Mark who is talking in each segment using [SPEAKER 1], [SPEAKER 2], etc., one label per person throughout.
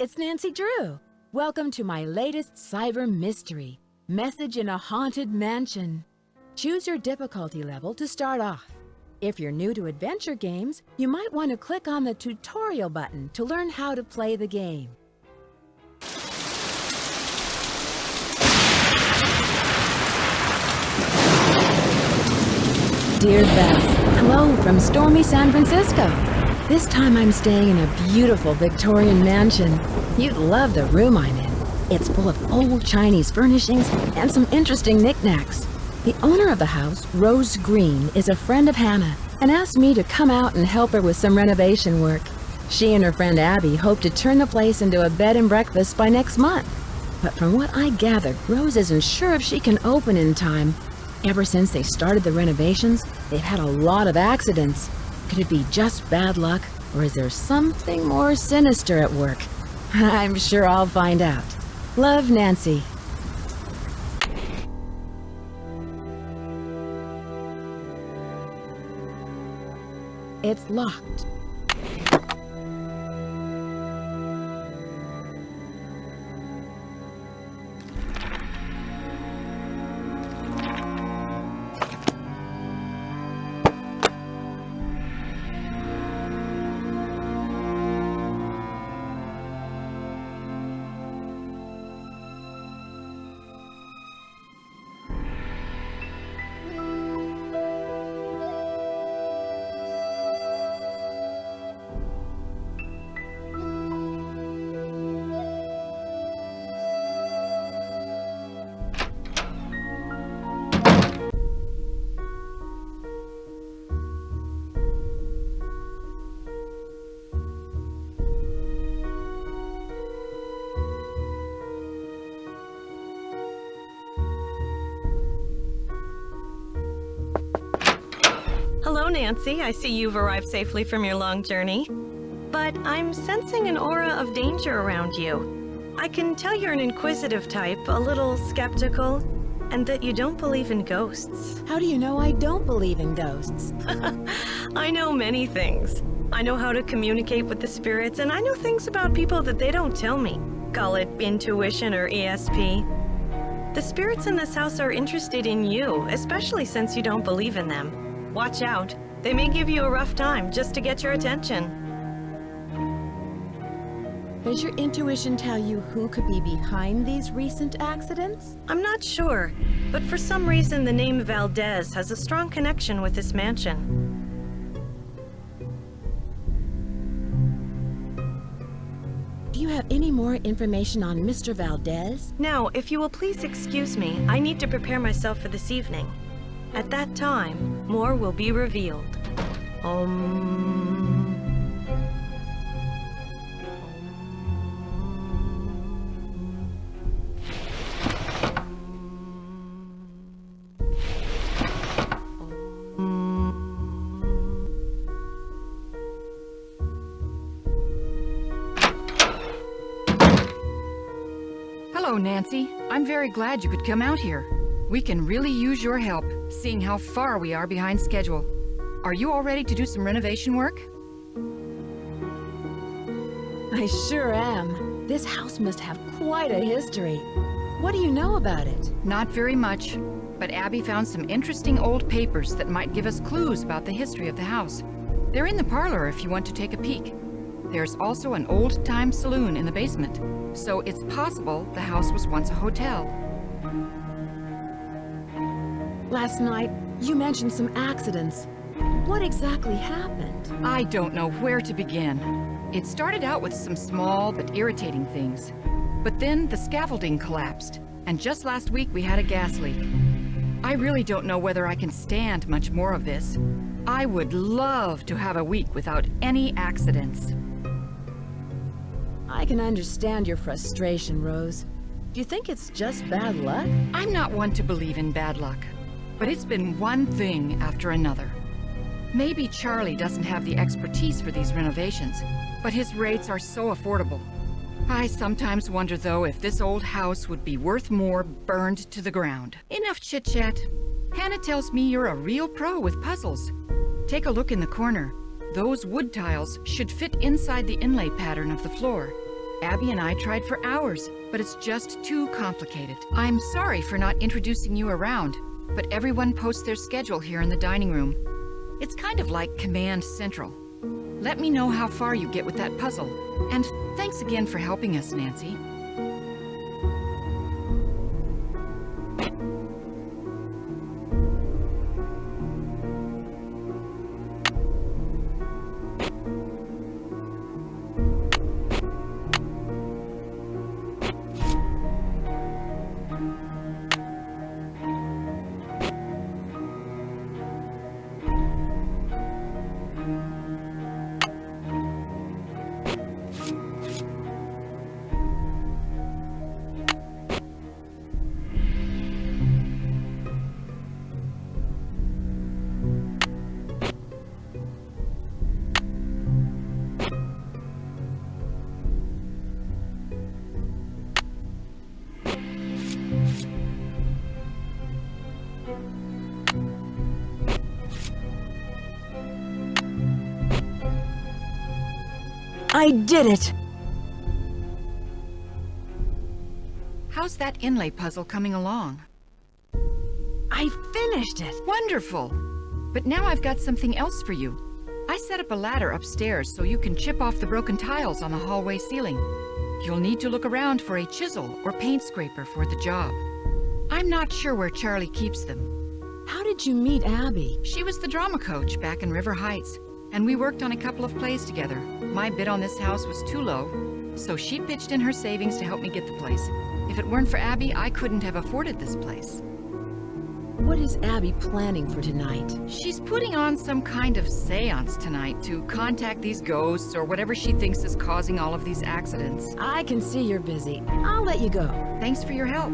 [SPEAKER 1] it's Nancy Drew. Welcome to my latest cyber mystery, Message in a Haunted Mansion. Choose your difficulty level to start off. If you're new to adventure games, you might want to click on the tutorial button to learn how to play the game. Dear Bess, hello from stormy San Francisco. This time I'm staying in a beautiful Victorian mansion. You'd love the room I'm in. It's full of old Chinese furnishings and some interesting knickknacks. The owner of the house, Rose Green, is a friend of Hannah and asked me to come out and help her with some renovation work. She and her friend Abby hope to turn the place into a bed and breakfast by next month. But from what I gathered, Rose isn't sure if she can open in time. Ever since they started the renovations, they've had a lot of accidents. Could it be just bad luck, or is there something more sinister at work? I'm sure I'll find out. Love, Nancy. It's locked.
[SPEAKER 2] Hello, Nancy. I see you've arrived safely from your long journey. But I'm sensing an aura of danger around you. I can tell you're an inquisitive type, a little skeptical, and that you don't believe in ghosts.
[SPEAKER 1] How do you know I don't believe in ghosts?
[SPEAKER 2] I know many things. I know how to communicate with the spirits, and I know things about people that they don't tell me. Call it intuition or ESP. The spirits in this house are interested in you, especially since you don't believe in them. Watch out. They may give you a rough time just to get your attention.
[SPEAKER 1] Does your intuition tell you who could be behind these recent accidents?
[SPEAKER 2] I'm not sure, but for some reason the name Valdez has a strong connection with this mansion.
[SPEAKER 1] Do you have any more information on Mr. Valdez?
[SPEAKER 2] Now, if you will please excuse me, I need to prepare myself for this evening. At that time, more will be revealed.
[SPEAKER 3] Hello, Nancy. I'm very glad you could come out here. We can really use your help, seeing how far we are behind schedule. Are you all ready to do some renovation work?
[SPEAKER 1] I sure am. This house must have quite a history. What do you know about it?
[SPEAKER 3] Not very much, but Abby found some interesting old papers that might give us clues about the history of the house. They're in the parlor if you want to take a peek. There's also an old-time saloon in the basement, so it's possible the house was once a hotel.
[SPEAKER 1] Last night, you mentioned some accidents. What exactly happened?
[SPEAKER 3] I don't know where to begin. It started out with some small but irritating things. But then the scaffolding collapsed, and just last week we had a gas leak. I really don't know whether I can stand much more of this. I would love to have a week without any accidents.
[SPEAKER 1] I can understand your frustration, Rose. Do you think it's just bad luck?
[SPEAKER 3] I'm not one to believe in bad luck, but it's been one thing after another. Maybe Charlie doesn't have the expertise for these renovations, but his rates are so affordable. I sometimes wonder, though, if this old house would be worth more burned to the ground. Enough chit-chat. Hannah tells me you're a real pro with puzzles. Take a look in the corner. Those wood tiles should fit inside the inlay pattern of the floor. Abby and I tried for hours, but it's just too complicated. I'm sorry for not introducing you around, but everyone posts their schedule here in the dining room. It's kind of like Command Central. Let me know how far you get with that puzzle. And thanks again for helping us, Nancy.
[SPEAKER 1] I did it!
[SPEAKER 3] How's that inlay puzzle coming along?
[SPEAKER 1] I finished it!
[SPEAKER 3] Wonderful! But now I've got something else for you. I set up a ladder upstairs so you can chip off the broken tiles on the hallway ceiling. You'll need to look around for a chisel or paint scraper for the job. I'm not sure where Charlie keeps them.
[SPEAKER 1] How did you meet Abby?
[SPEAKER 3] She was the drama coach back in River Heights, and we worked on a couple of plays together. My bid on this house was too low, so she pitched in her savings to help me get the place. If it weren't for Abby, I couldn't have afforded this place.
[SPEAKER 1] What is Abby planning for tonight?
[SPEAKER 3] She's putting on some kind of seance tonight to contact these ghosts or whatever she thinks is causing all of these accidents.
[SPEAKER 1] I can see you're busy. I'll let you go.
[SPEAKER 3] Thanks for your help.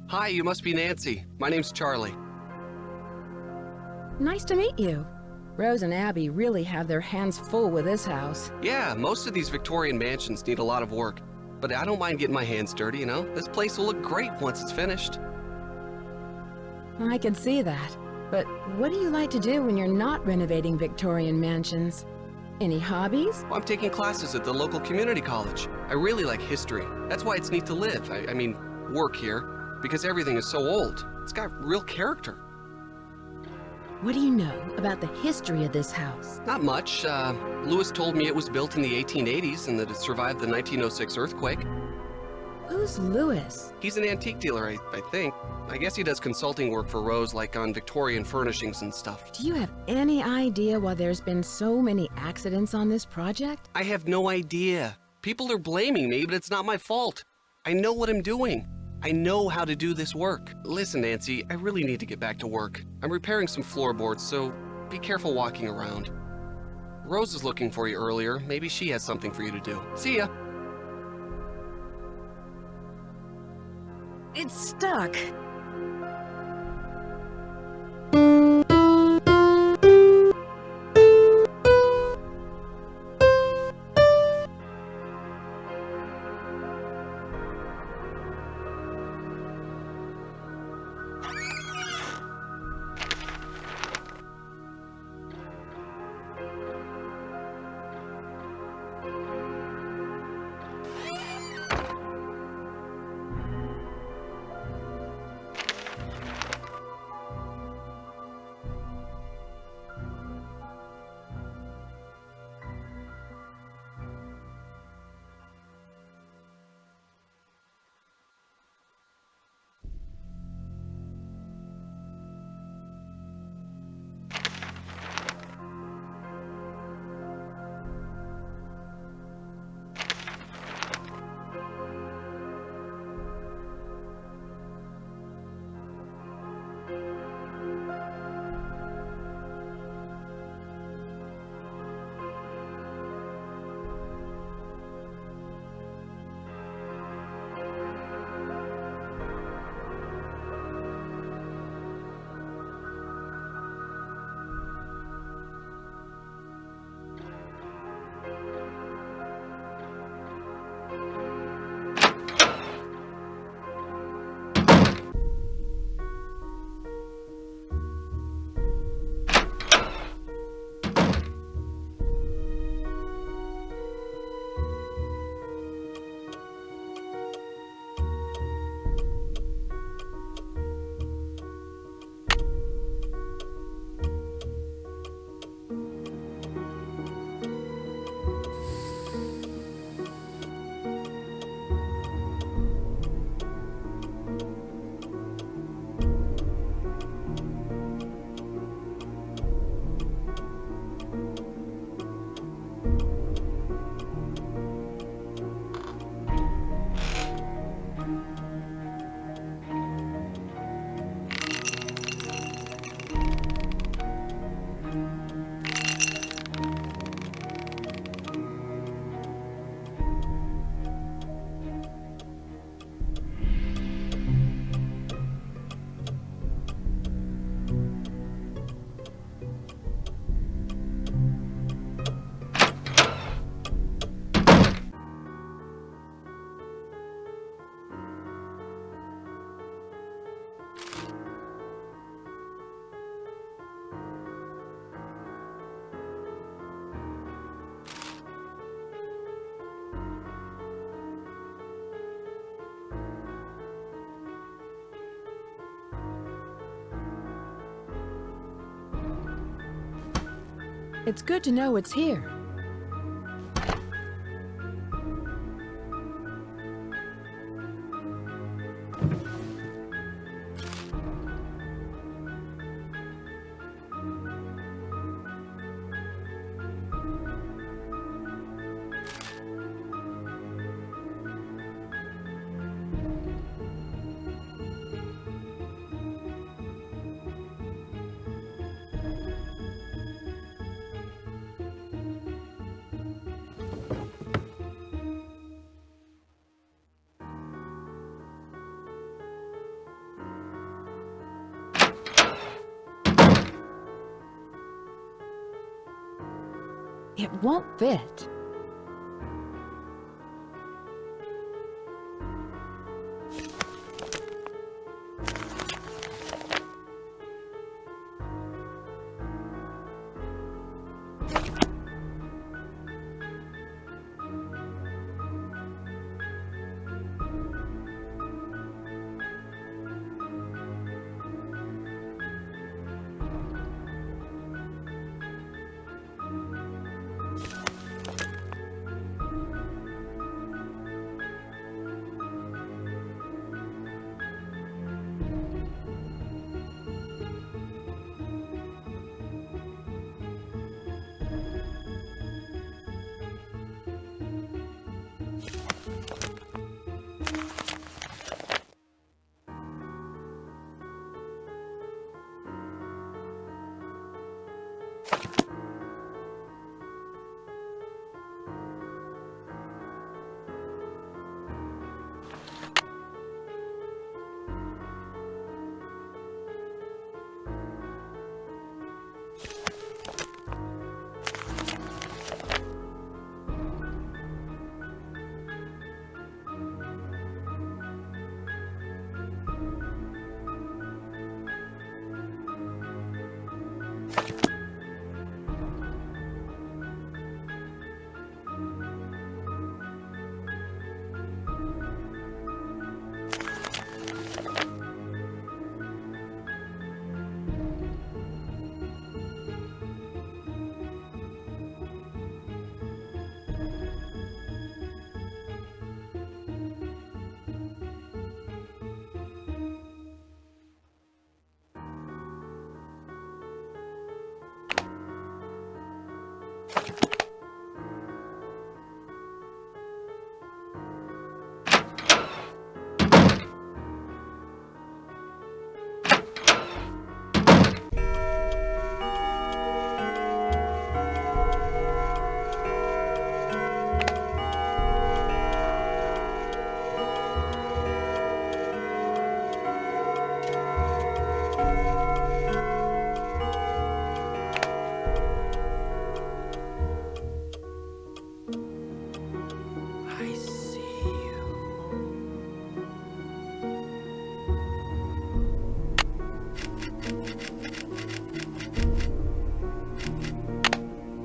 [SPEAKER 4] Hi, you must be Nancy. My name's Charlie.
[SPEAKER 1] Nice to meet you. Rose and Abby really have their hands full with this house.
[SPEAKER 4] Yeah, most of these Victorian mansions need a lot of work, but I don't mind getting my hands dirty, you know? This place will look great once it's finished.
[SPEAKER 1] I can see that. But what do you like to do when you're not renovating Victorian mansions? Any hobbies?
[SPEAKER 4] Well, I'm taking classes at the local community college. I really like history. That's why it's neat to live. I mean, work here. Because everything is so old. It's got real character.
[SPEAKER 1] What do you know about the history of this house?
[SPEAKER 4] Not much. Lewis told me it was built in the 1880s and that it survived the 1906 earthquake.
[SPEAKER 1] Who's Lewis?
[SPEAKER 4] He's an antique dealer, I think. I guess he does consulting work for Rose, like on Victorian furnishings and stuff.
[SPEAKER 1] Do you have any idea why there's been so many accidents on this project?
[SPEAKER 4] I have no idea. People are blaming me, but it's not my fault. I know what I'm doing. I know how to do this work. Listen, Nancy, I really need to get back to work. I'm repairing some floorboards, so be careful walking around. Rose was looking for you earlier. Maybe she has something for you to do. See ya.
[SPEAKER 1] It's stuck. It's good to know it's here. It won't fit.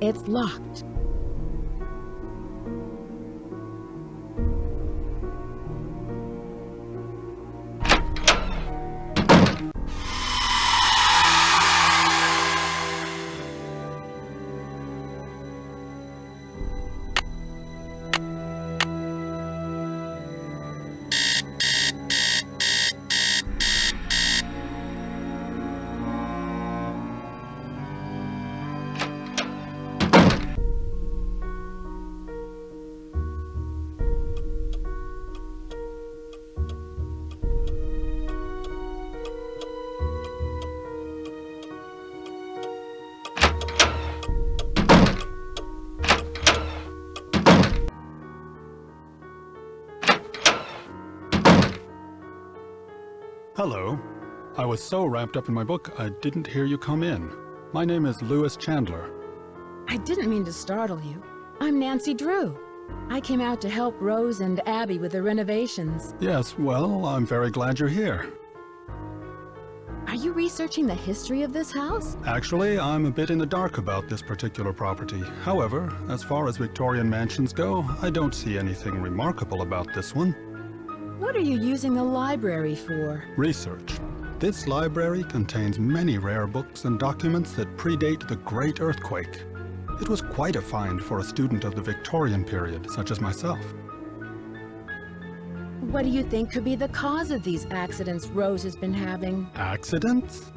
[SPEAKER 1] It's locked.
[SPEAKER 5] Hello. I was so wrapped up in my book, I didn't hear you come in. My name is Lewis Chandler.
[SPEAKER 1] I didn't mean to startle you. I'm Nancy Drew. I came out to help Rose and Abby with the renovations.
[SPEAKER 5] Yes, well, I'm very glad you're here.
[SPEAKER 1] Are you researching the history of this house?
[SPEAKER 5] Actually, I'm a bit in the dark about this particular property. However, as far as Victorian mansions go, I don't see anything remarkable about this one.
[SPEAKER 1] What are you using the library for?
[SPEAKER 5] Research. This library contains many rare books and documents that predate the Great Earthquake. It was quite a find for a student of the Victorian period, such as myself.
[SPEAKER 1] What do you think could be the cause of these accidents Rose has been having?
[SPEAKER 5] Accidents?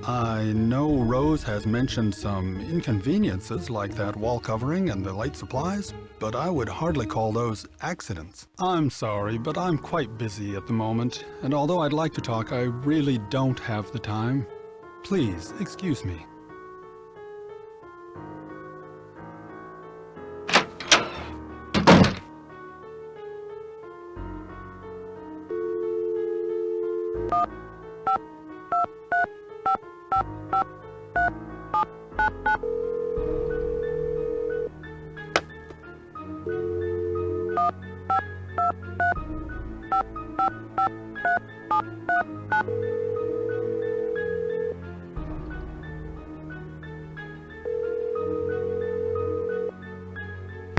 [SPEAKER 5] I know Rose has mentioned some inconveniences like that wall covering and the light supplies, but I would hardly call those accidents. I'm sorry, but I'm quite busy at the moment, and although I'd like to talk, I really don't have the time. Please, excuse me.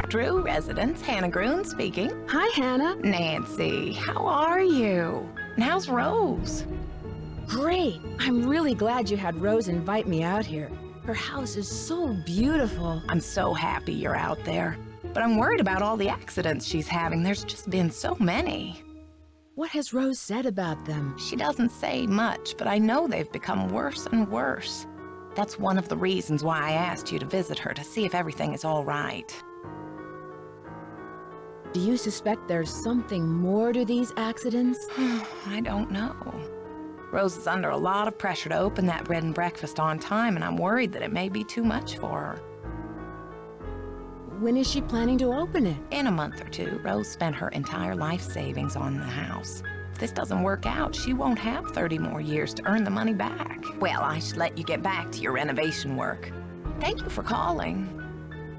[SPEAKER 6] Drew Residence, Hannah Groon speaking.
[SPEAKER 1] Hi, Hannah.
[SPEAKER 6] Nancy, how are you? And how's Rose?
[SPEAKER 1] Great. I'm really glad you had Rose invite me out here. Her house is so beautiful.
[SPEAKER 6] I'm so happy you're out there. But I'm worried about all the accidents she's having. There's just been so many.
[SPEAKER 1] What has Rose said about them?
[SPEAKER 6] She doesn't say much, but I know they've become worse and worse. That's one of the reasons why I asked you to visit her, to see if everything is all right.
[SPEAKER 1] Do you suspect there's something more to these accidents?
[SPEAKER 6] I don't know. Rose is under a lot of pressure to open that bed and breakfast on time, and I'm worried that it may be too much for her.
[SPEAKER 1] When is she planning to open it?
[SPEAKER 6] In a month or two, Rose spent her entire life savings on the house. If this doesn't work out, she won't have 30 more years to earn the money back. Well, I should let you get back to your renovation work. Thank you for calling.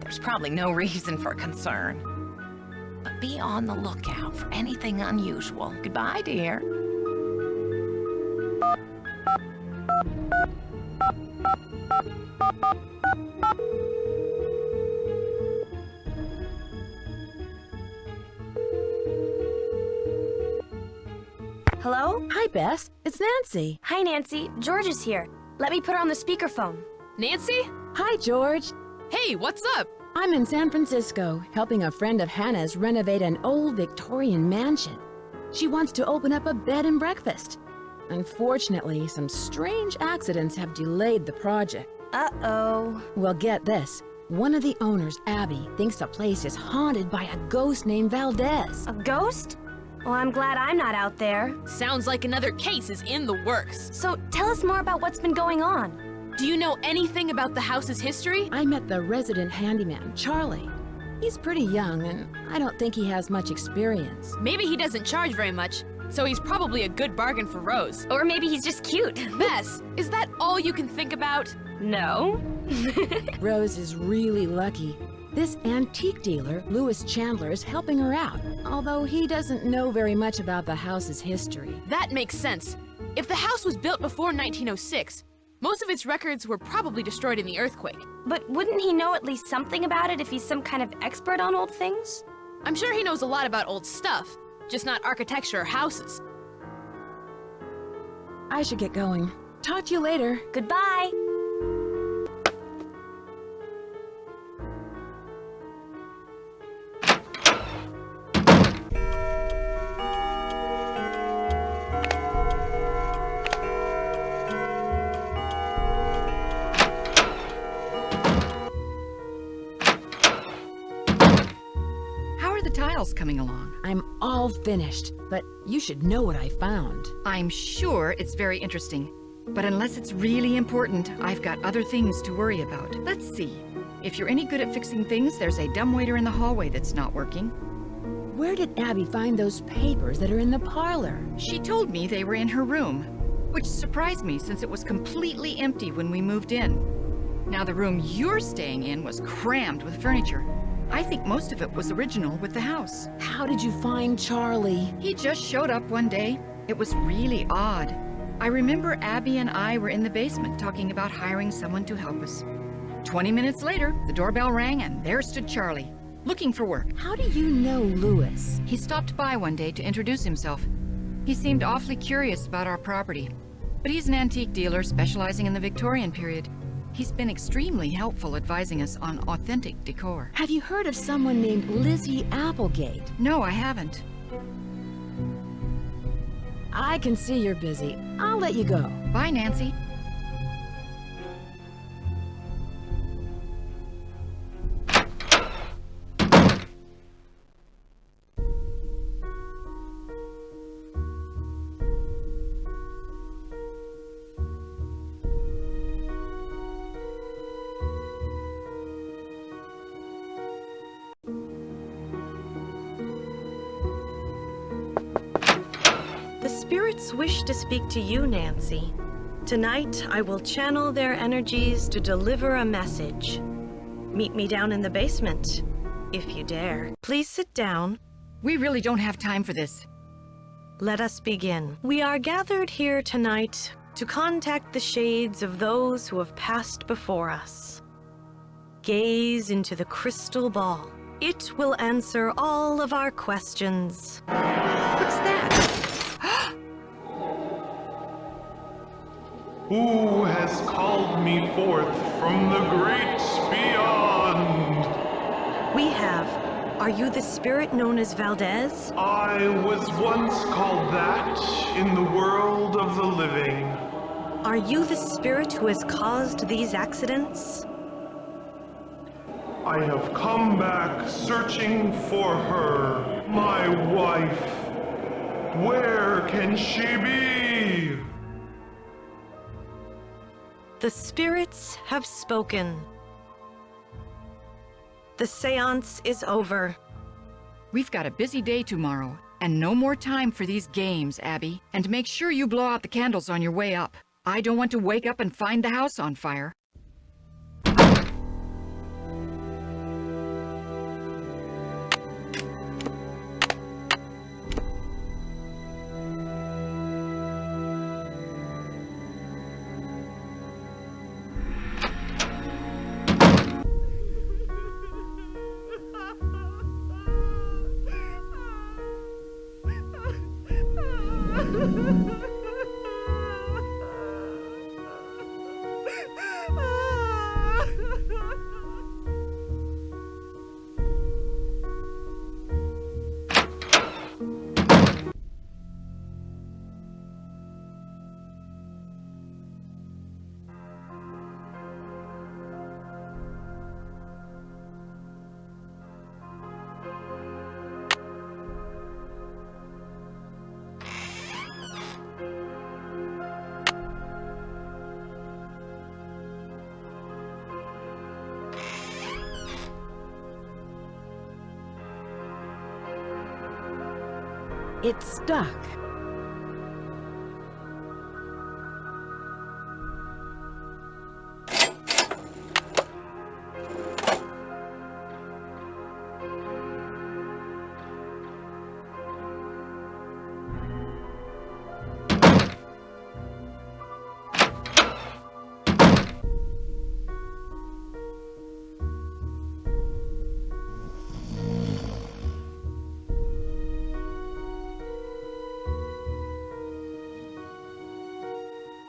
[SPEAKER 6] There's probably no reason for concern. But be on the lookout for anything unusual. Goodbye, dear.
[SPEAKER 7] Hello?
[SPEAKER 1] Hi, Bess. It's Nancy.
[SPEAKER 7] Hi, Nancy. George is here. Let me put her on the speakerphone.
[SPEAKER 8] Nancy?
[SPEAKER 1] Hi, George.
[SPEAKER 8] Hey, what's up?
[SPEAKER 1] I'm in San Francisco, helping a friend of Hannah's renovate an old Victorian mansion. She wants to open up a bed and breakfast. Unfortunately, some strange accidents have delayed the project.
[SPEAKER 7] Uh-oh.
[SPEAKER 1] Well, get this. One of the owners, Abby, thinks the place is haunted by a ghost named Valdez.
[SPEAKER 7] A ghost? Well, I'm glad I'm not out there.
[SPEAKER 8] Sounds like another case is in the works.
[SPEAKER 7] So tell us more about what's been going on.
[SPEAKER 8] Do you know anything about the house's history?
[SPEAKER 1] I met the resident handyman, Charlie. He's pretty young, and I don't think he has much experience.
[SPEAKER 8] Maybe he doesn't charge very much, so he's probably a good bargain for Rose.
[SPEAKER 7] Or maybe he's just cute.
[SPEAKER 8] Bess, is that all you can think about?
[SPEAKER 7] No.
[SPEAKER 1] Rose is really lucky. This antique dealer, Louis Chandler, is helping her out, although he doesn't know very much about the house's history.
[SPEAKER 8] That makes sense. If the house was built before 1906, most of its records were probably destroyed in the earthquake.
[SPEAKER 7] But wouldn't he know at least something about it if he's some kind of expert on old things?
[SPEAKER 8] I'm sure he knows a lot about old stuff, just not architecture or houses.
[SPEAKER 1] I should get going. Talk to you later.
[SPEAKER 7] Goodbye.
[SPEAKER 3] Tiles coming along.
[SPEAKER 1] I'm all finished, but you should know what I found.
[SPEAKER 3] I'm sure it's very interesting, but unless it's really important, I've got other things to worry about. Let's see. If you're any good at fixing things, there's a dumbwaiter in the hallway that's not working.
[SPEAKER 1] Where did Abby find those papers that are in the parlor?
[SPEAKER 3] She told me they were in her room, which surprised me since it was completely empty when we moved in. Now the room you're staying in was crammed with furniture. I think most of it was original with the house.
[SPEAKER 1] How did you find Charlie?
[SPEAKER 3] He just showed up one day. It was really odd. I remember Abby and I were in the basement talking about hiring someone to help us. 20 minutes later, the doorbell rang and there stood Charlie, looking for work.
[SPEAKER 1] How do you know Louis?
[SPEAKER 3] He stopped by one day to introduce himself. He seemed awfully curious about our property, but he's an antique dealer specializing in the Victorian period. He's been extremely helpful advising us on authentic decor.
[SPEAKER 1] Have you heard of someone named Lizzie Applegate?
[SPEAKER 3] No, I haven't.
[SPEAKER 1] I can see you're busy. I'll let you go.
[SPEAKER 3] Bye, Nancy.
[SPEAKER 2] The spirits wish to speak to you, Nancy. Tonight, I will channel their energies to deliver a message. Meet me down in the basement, if you dare. Please sit down.
[SPEAKER 3] We really don't have time for this.
[SPEAKER 2] Let us begin. We are gathered here tonight to contact the shades of those who have passed before us. Gaze into the crystal ball. It will answer all of our questions. What's that?
[SPEAKER 9] Who has called me forth from the great beyond?
[SPEAKER 2] We have. Are you the spirit known as Valdez?
[SPEAKER 9] I was once called that in the world of the living.
[SPEAKER 2] Are you the spirit who has caused these accidents?
[SPEAKER 9] I have come back searching for her, my wife. Where can she be?
[SPEAKER 2] The spirits have spoken. The seance is over.
[SPEAKER 3] We've got a busy day tomorrow, and no more time for these games, Abby. And make sure you blow out the candles on your way up. I don't want to wake up and find the house on fire.
[SPEAKER 1] It's stuck.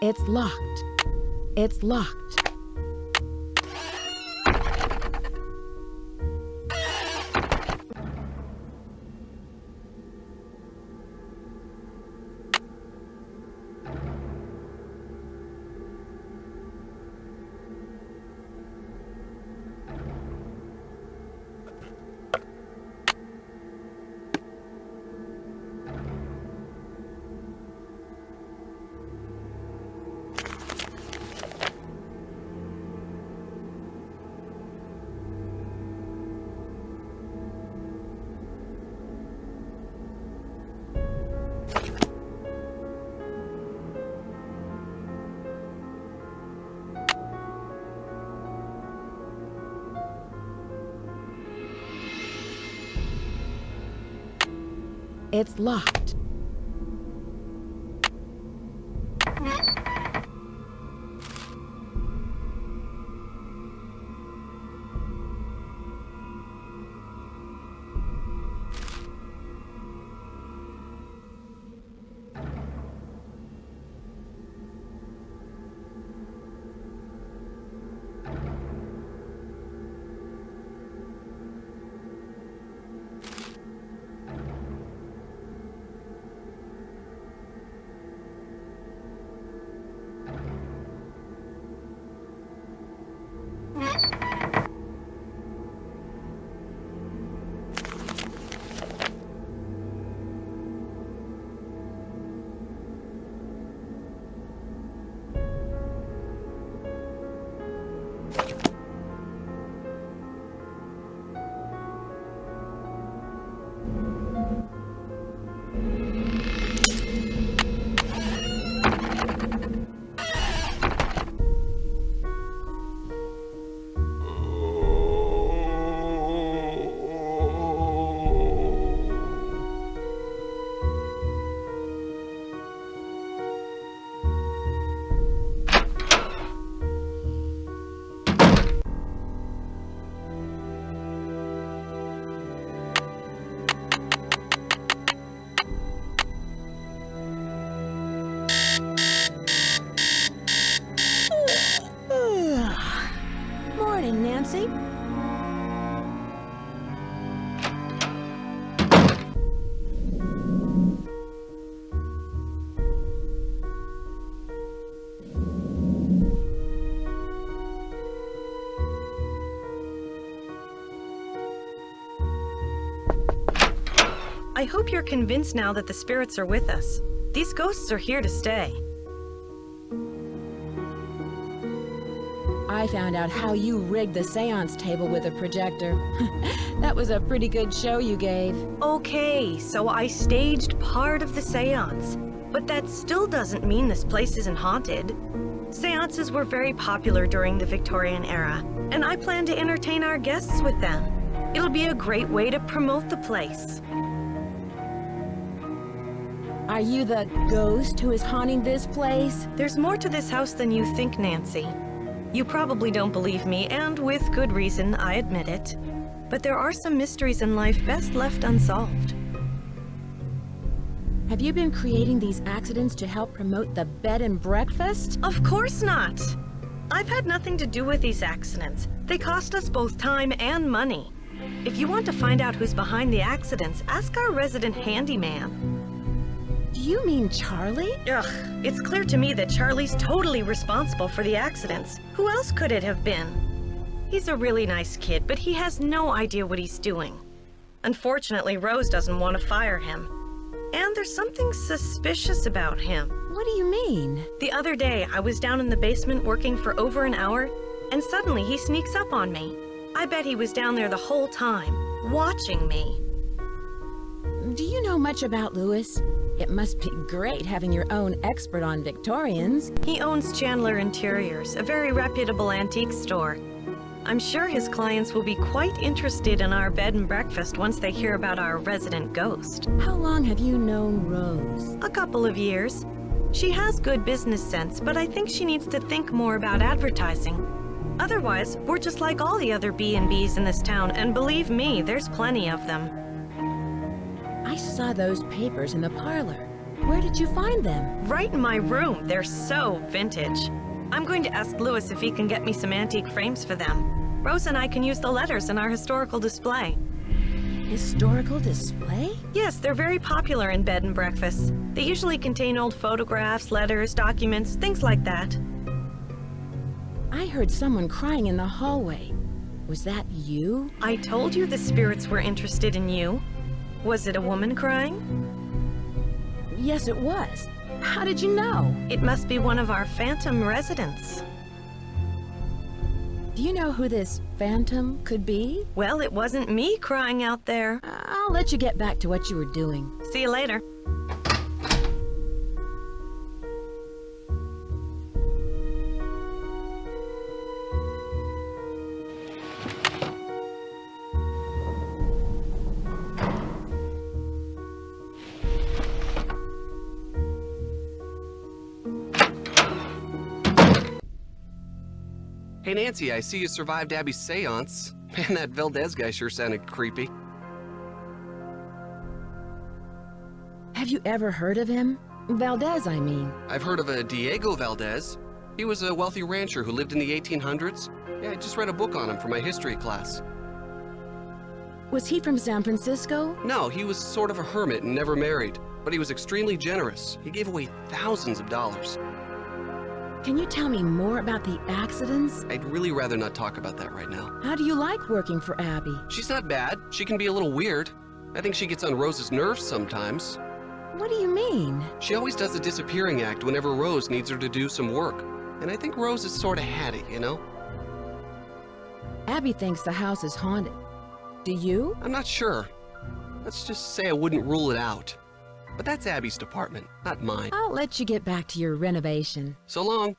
[SPEAKER 1] It's locked. It's locked. It's locked. Nancy?
[SPEAKER 2] I hope you're convinced now that the spirits are with us. These ghosts are here to stay.
[SPEAKER 1] I found out how you rigged the seance table with a projector. That was a pretty good show you gave.
[SPEAKER 2] Okay, so I staged part of the seance. But that still doesn't mean this place isn't haunted. Seances were very popular during the Victorian era, and I plan to entertain our guests with them. It'll be a great way to promote the place.
[SPEAKER 1] Are you the ghost who is haunting this place?
[SPEAKER 2] There's more to this house than you think, Nancy. You probably don't believe me, and with good reason, I admit it. But there are some mysteries in life best left unsolved.
[SPEAKER 1] Have you been creating these accidents to help promote the bed and breakfast?
[SPEAKER 2] Of course not! I've had nothing to do with these accidents. They cost us both time and money. If you want to find out who's behind the accidents, ask our resident handyman.
[SPEAKER 1] Do you mean Charlie?
[SPEAKER 2] Ugh, it's clear to me that Charlie's totally responsible for the accidents. Who else could it have been? He's a really nice kid, but he has no idea what he's doing. Unfortunately, Rose doesn't want to fire him. And there's something suspicious about him.
[SPEAKER 1] What do you mean?
[SPEAKER 2] The other day, I was down in the basement working for over an hour, and suddenly he sneaks up on me. I bet he was down there the whole time, watching me.
[SPEAKER 1] Do you know much about Lewis? It must be great having your own expert on Victorians.
[SPEAKER 2] He owns Chandler Interiors, a very reputable antique store. I'm sure his clients will be quite interested in our bed and breakfast once they hear about our resident ghost.
[SPEAKER 1] How long have you known Rose?
[SPEAKER 2] A couple of years. She has good business sense, but I think she needs to think more about advertising. Otherwise, we're just like all the other B&Bs in this town, and believe me, there's plenty of them.
[SPEAKER 1] I saw those papers in the parlor. Where did you find them?
[SPEAKER 2] Right in my room. They're so vintage. I'm going to ask Lewis if he can get me some antique frames for them. Rose and I can use the letters in our historical display.
[SPEAKER 1] Historical display?
[SPEAKER 2] Yes, they're very popular in bed and breakfasts. They usually contain old photographs, letters, documents, things like that.
[SPEAKER 1] I heard someone crying in the hallway. Was that you?
[SPEAKER 2] I told you the spirits were interested in you. Was it a woman crying?
[SPEAKER 1] Yes, it was. How did you know?
[SPEAKER 2] It must be one of our phantom residents.
[SPEAKER 1] Do you know who this phantom could be?
[SPEAKER 2] Well, it wasn't me crying out there.
[SPEAKER 1] I'll let you get back to what you were doing.
[SPEAKER 2] See you later.
[SPEAKER 4] Hey Nancy, I see you survived Abby's seance. Man, that Valdez guy sure sounded creepy.
[SPEAKER 1] Have you ever heard of him? Valdez, I mean.
[SPEAKER 4] I've heard of a Diego Valdez. He was a wealthy rancher who lived in the 1800s. Yeah, I just read a book on him for my history class.
[SPEAKER 1] Was he from San Francisco?
[SPEAKER 4] No, he was sort of a hermit and never married, but he was extremely generous. He gave away thousands of dollars.
[SPEAKER 1] Can you tell me more about the accidents?
[SPEAKER 4] I'd really rather not talk about that right now.
[SPEAKER 1] How do you like working for Abby?
[SPEAKER 4] She's not bad. She can be a little weird. I think she gets on Rose's nerves sometimes.
[SPEAKER 1] What do you mean?
[SPEAKER 4] She always does a disappearing act whenever Rose needs her to do some work. And I think Rose is sort of hatty, you know?
[SPEAKER 1] Abby thinks the house is haunted. Do you?
[SPEAKER 4] I'm not sure. Let's just say I wouldn't rule it out. But that's Abby's department, not mine.
[SPEAKER 1] I'll let you get back to your renovation.
[SPEAKER 4] So long.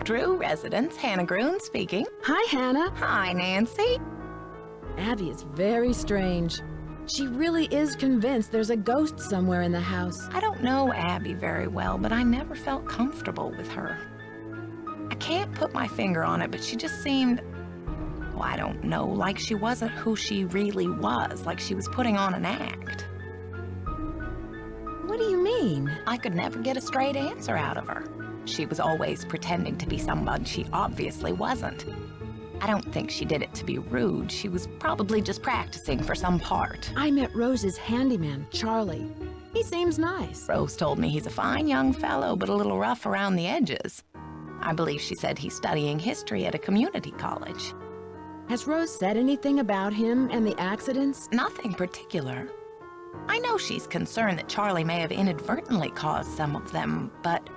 [SPEAKER 6] Drew residence. Hannah Groon speaking.
[SPEAKER 1] Hi, Hannah.
[SPEAKER 6] Hi, Nancy.
[SPEAKER 1] Abby is very strange. She really is convinced there's a ghost somewhere in the house.
[SPEAKER 6] I don't know Abby very well, but I never felt comfortable with her. I can't put my finger on it, but she just seemed, well, I don't know, like she wasn't who she really was, like she was putting on an act.
[SPEAKER 1] What do you mean?
[SPEAKER 6] I could never get a straight answer out of her. She was always pretending to be someone she obviously wasn't. I don't think she did it to be rude. She was probably just practicing for some part.
[SPEAKER 1] I met Rose's handyman, Charlie. He seems nice.
[SPEAKER 6] Rose told me he's a fine young fellow, but a little rough around the edges. I believe she said he's studying history at a community college.
[SPEAKER 1] Has Rose said anything about him and the accidents?
[SPEAKER 6] Nothing particular. I know she's concerned that Charlie may have inadvertently caused some of them, but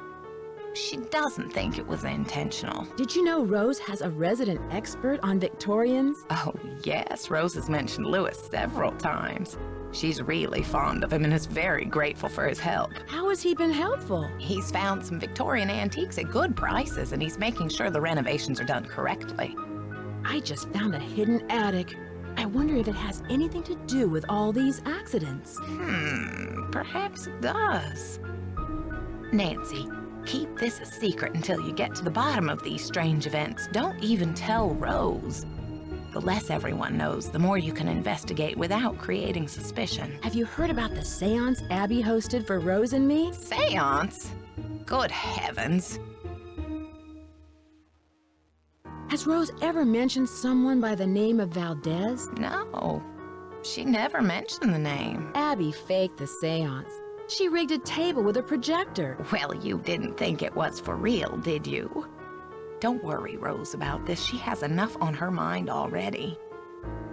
[SPEAKER 6] she doesn't think it was intentional.
[SPEAKER 1] Did you know Rose has a resident expert on Victorians?
[SPEAKER 6] Oh, yes. Rose has mentioned Lewis several times. She's really fond of him and is very grateful for his help.
[SPEAKER 1] How has he been helpful?
[SPEAKER 6] He's found some Victorian antiques at good prices, and he's making sure the renovations are done correctly.
[SPEAKER 1] I just found a hidden attic. I wonder if it has anything to do with all these accidents.
[SPEAKER 6] Perhaps it does. Nancy, keep this a secret until you get to the bottom of these strange events. Don't even tell Rose. The less everyone knows, the more you can investigate without creating suspicion.
[SPEAKER 1] Have you heard about the seance Abby hosted for Rose and me?
[SPEAKER 6] Seance? Good heavens.
[SPEAKER 1] Has Rose ever mentioned someone by the name of Valdez?
[SPEAKER 6] No, she never mentioned the name.
[SPEAKER 1] Abby faked the seance. She rigged a table with a projector.
[SPEAKER 6] Well, you didn't think it was for real, did you? Don't worry, Rose, about this. She has enough on her mind already.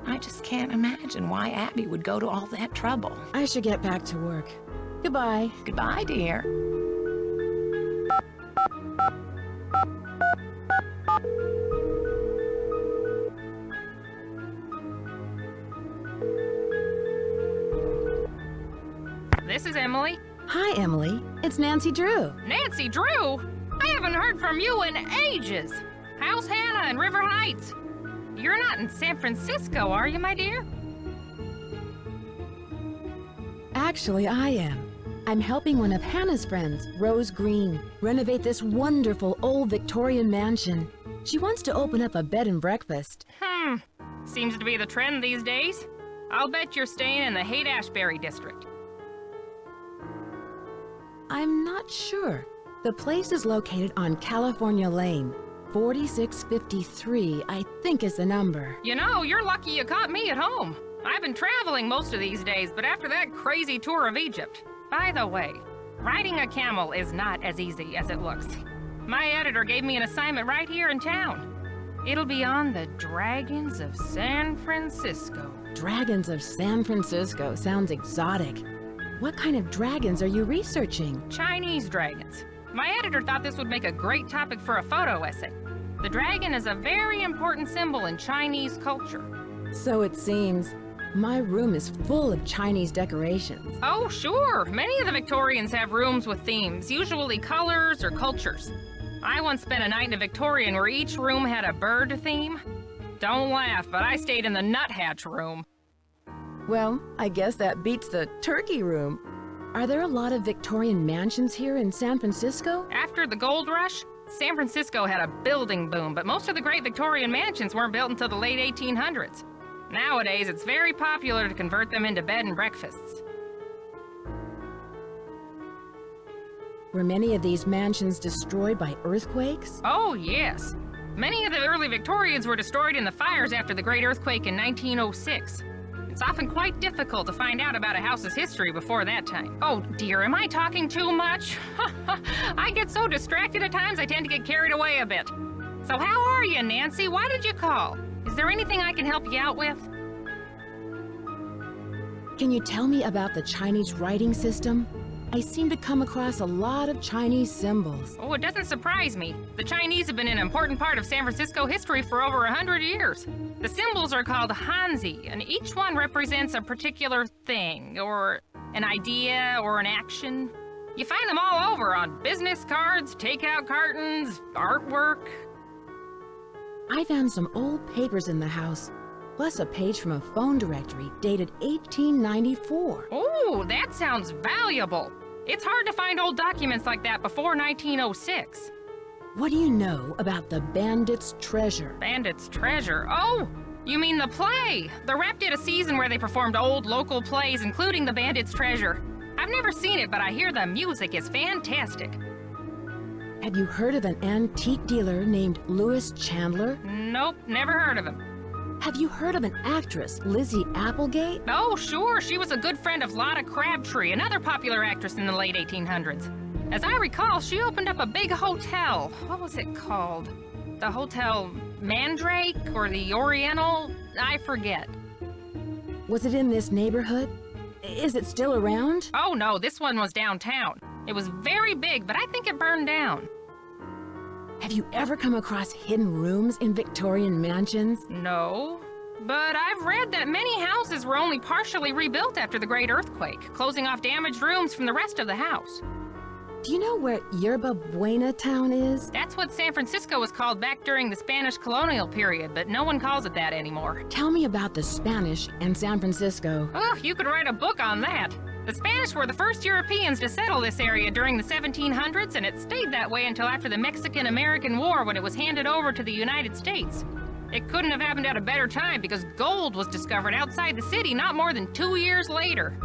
[SPEAKER 6] I just can't imagine why Abby would go to all that trouble.
[SPEAKER 1] I should get back to work. Goodbye.
[SPEAKER 6] Goodbye, dear.
[SPEAKER 3] This is Emily.
[SPEAKER 1] Hi, Emily. It's Nancy Drew.
[SPEAKER 3] Nancy Drew? I haven't heard from you in ages. How's Hannah in River Heights? You're not in San Francisco, are you, my dear?
[SPEAKER 1] Actually, I am. I'm helping one of Hannah's friends, Rose Green, renovate this wonderful old Victorian mansion. She wants to open up a bed and breakfast.
[SPEAKER 3] Seems to be the trend these days. I'll bet you're staying in the Haight-Ashbury district.
[SPEAKER 1] I'm not sure. The place is located on California Lane. 4653, I think is the number.
[SPEAKER 3] You know, you're lucky you caught me at home. I've been traveling most of these days, but after that crazy tour of Egypt. By the way, riding a camel is not as easy as it looks. My editor gave me an assignment right here in town. It'll be on the Dragons of San Francisco.
[SPEAKER 1] Dragons of San Francisco sounds exotic. What kind of dragons are you researching?
[SPEAKER 3] Chinese dragons. My editor thought this would make a great topic for a photo essay. The dragon is a very important symbol in Chinese culture.
[SPEAKER 1] So it seems. My room is full of Chinese decorations.
[SPEAKER 3] Oh, sure. Many of the Victorians have rooms with themes, usually colors or cultures. I once spent a night in a Victorian where each room had a bird theme. Don't laugh, but I stayed in the nuthatch room.
[SPEAKER 1] Well, I guess that beats the turkey room. Are there a lot of Victorian mansions here in San Francisco?
[SPEAKER 3] After the gold rush, San Francisco had a building boom, but most of the great Victorian mansions weren't built until the late 1800s. Nowadays, it's very popular to convert them into bed and breakfasts.
[SPEAKER 1] Were many of these mansions destroyed by earthquakes?
[SPEAKER 3] Oh, yes. Many of the early Victorians were destroyed in the fires after the Great Earthquake in 1906. It's often quite difficult to find out about a house's history before that time. Oh dear, am I talking too much? I get so distracted at times I tend to get carried away a bit. So how are you, Nancy? Why did you call? Is there anything I can help you out with?
[SPEAKER 1] Can you tell me about the Chinese writing system? I seem to come across a lot of Chinese symbols.
[SPEAKER 3] Oh, it doesn't surprise me. The Chinese have been an important part of San Francisco history for over 100 years. The symbols are called Hanzi, and each one represents a particular thing, or an idea, or an action. You find them all over on business cards, takeout cartons, artwork.
[SPEAKER 1] I found some old papers in the house, plus a page from a phone directory dated 1894.
[SPEAKER 3] Oh, that sounds valuable. It's hard to find old documents like that before 1906.
[SPEAKER 1] What do you know about the Bandit's Treasure?
[SPEAKER 3] Bandit's Treasure? Oh, you mean the play? The Rep did a season where they performed old local plays, including the Bandit's Treasure. I've never seen it, but I hear the music is fantastic.
[SPEAKER 1] Have you heard of an antique dealer named Louis Chandler?
[SPEAKER 3] Nope, never heard of him.
[SPEAKER 1] Have you heard of an actress, Lizzie Applegate?
[SPEAKER 3] Oh, sure, she was a good friend of Lotta Crabtree, another popular actress in the late 1800s. As I recall, she opened up a big hotel. What was it called? The Hotel Mandrake or the Oriental? I forget.
[SPEAKER 1] Was it in this neighborhood? Is it still around?
[SPEAKER 3] Oh no, this one was downtown. It was very big, but I think it burned down.
[SPEAKER 1] Have you ever come across hidden rooms in Victorian mansions?
[SPEAKER 3] No, but I've read that many houses were only partially rebuilt after the Great Earthquake, closing off damaged rooms from the rest of the house.
[SPEAKER 1] Do you know where Yerba Buena town is?
[SPEAKER 3] That's what San Francisco was called back during the Spanish colonial period, but no one calls it that anymore.
[SPEAKER 1] Tell me about the Spanish and San Francisco.
[SPEAKER 3] Oh, you could write a book on that. The Spanish were the first Europeans to settle this area during the 1700s, and it stayed that way until after the Mexican-American War when it was handed over to the United States. It couldn't have happened at a better time because gold was discovered outside the city not more than 2 years later.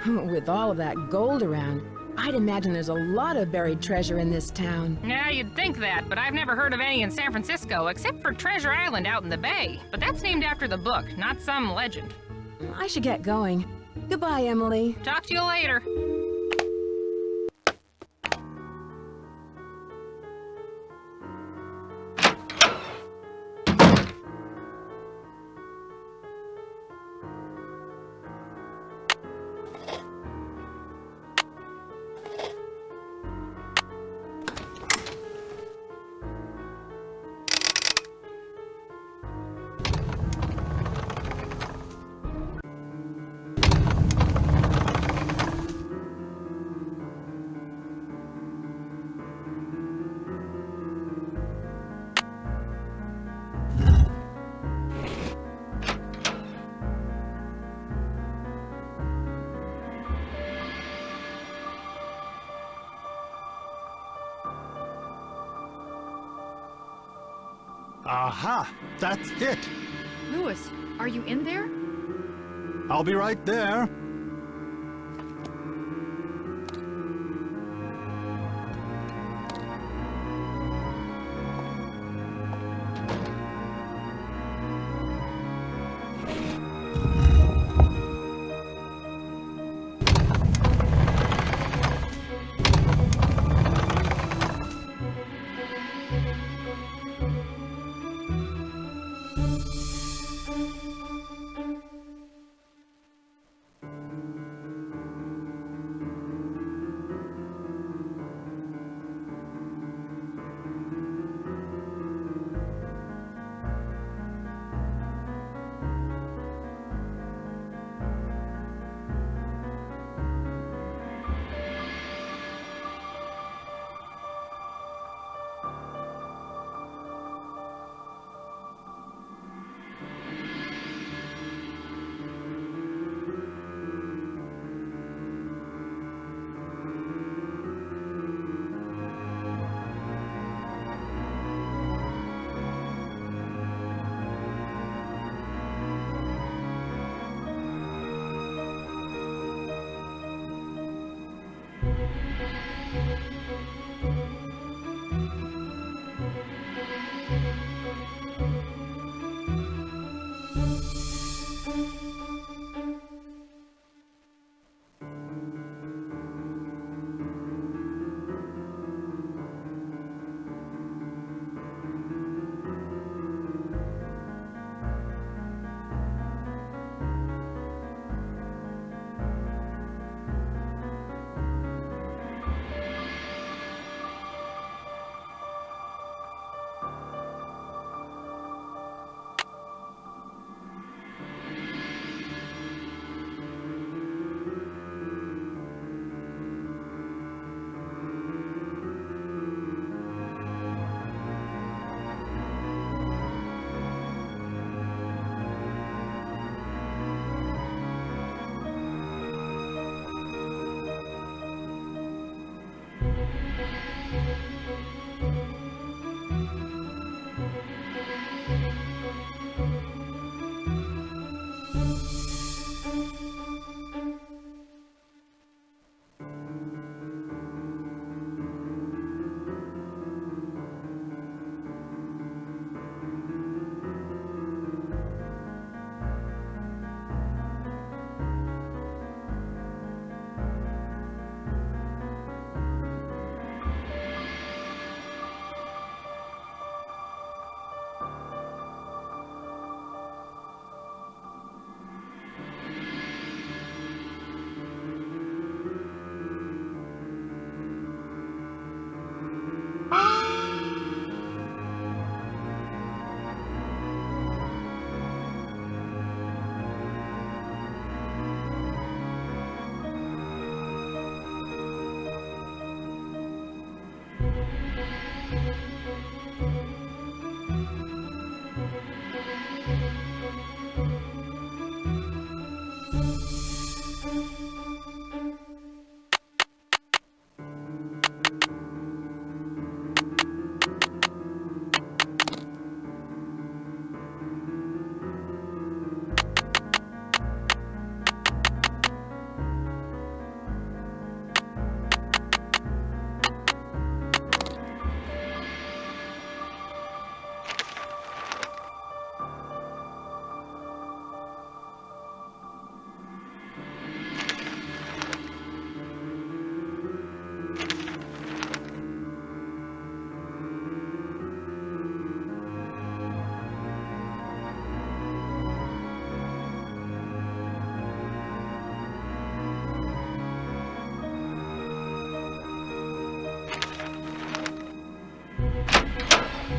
[SPEAKER 1] With all of that gold around, I'd imagine there's a lot of buried treasure in this town.
[SPEAKER 3] Yeah, you'd think that, but I've never heard of any in San Francisco, except for Treasure Island out in the bay. But that's named after the book, not some legend.
[SPEAKER 1] I should get going. Goodbye, Emily.
[SPEAKER 3] Talk to you later.
[SPEAKER 5] Aha! That's it!
[SPEAKER 3] Louis, are you in there?
[SPEAKER 5] I'll be right there.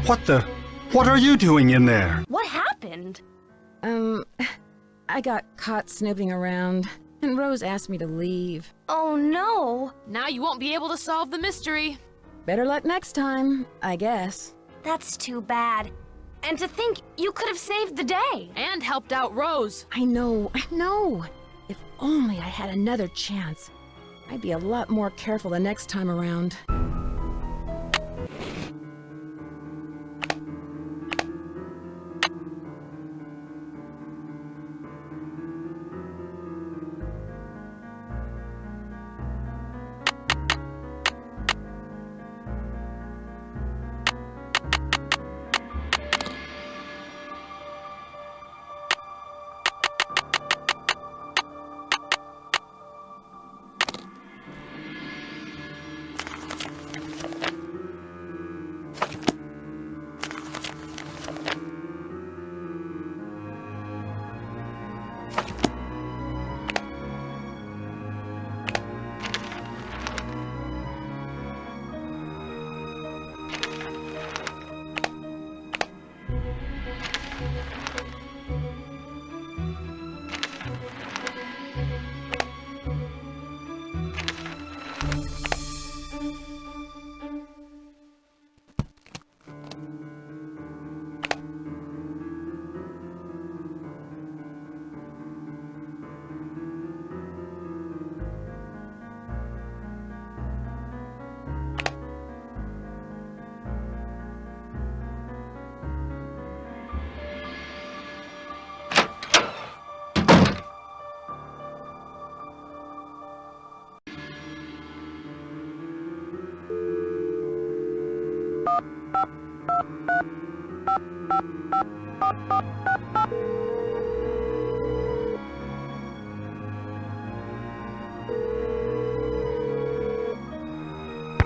[SPEAKER 5] What are you doing in there?
[SPEAKER 7] What happened?
[SPEAKER 1] I got caught snooping around, and Rose asked me to leave.
[SPEAKER 7] Oh no.
[SPEAKER 8] Now you won't be able to solve the mystery.
[SPEAKER 1] Better luck next time, I guess.
[SPEAKER 7] That's too bad. And to think you could have saved the day.
[SPEAKER 8] And helped out Rose.
[SPEAKER 1] I know. If only I had another chance. I'd be a lot more careful the next time around.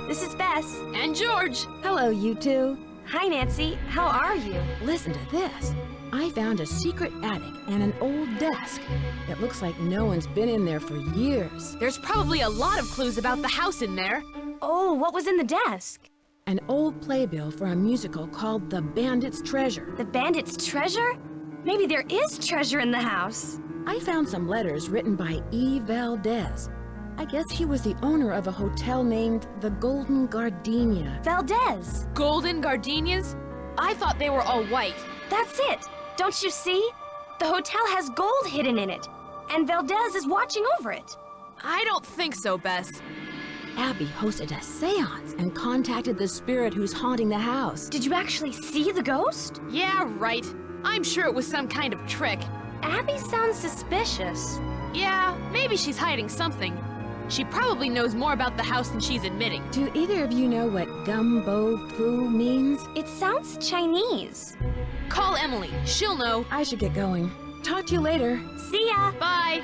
[SPEAKER 7] This is Bess.
[SPEAKER 8] And George.
[SPEAKER 1] Hello, you two.
[SPEAKER 7] Hi, Nancy. How are you?
[SPEAKER 1] Listen to this. I found a secret attic and an old desk. It looks like no one's been in there for years.
[SPEAKER 8] There's probably a lot of clues about the house in there.
[SPEAKER 7] Oh, what was in the desk?
[SPEAKER 1] An old playbill for a musical called The Bandit's Treasure.
[SPEAKER 7] The Bandit's Treasure? Maybe there is treasure in the house.
[SPEAKER 1] I found some letters written by E. Valdez. I guess he was the owner of a hotel named the Golden Gardenia.
[SPEAKER 7] Valdez.
[SPEAKER 8] Golden gardenias? I thought they were all white.
[SPEAKER 7] That's it. Don't you see? The hotel has gold hidden in it, and Valdez is watching over it.
[SPEAKER 8] I don't think so, Bess.
[SPEAKER 1] Abby hosted a seance and contacted the spirit who's haunting the house.
[SPEAKER 7] Did you actually see the ghost?
[SPEAKER 8] Yeah, right. I'm sure it was some kind of trick.
[SPEAKER 7] Abby sounds suspicious.
[SPEAKER 8] Yeah, maybe she's hiding something. She probably knows more about the house than she's admitting.
[SPEAKER 1] Do either of you know what gumbo foo means?
[SPEAKER 7] It sounds Chinese.
[SPEAKER 8] Call Emily. She'll know.
[SPEAKER 1] I should get going. Talk to you later.
[SPEAKER 7] See ya.
[SPEAKER 8] Bye.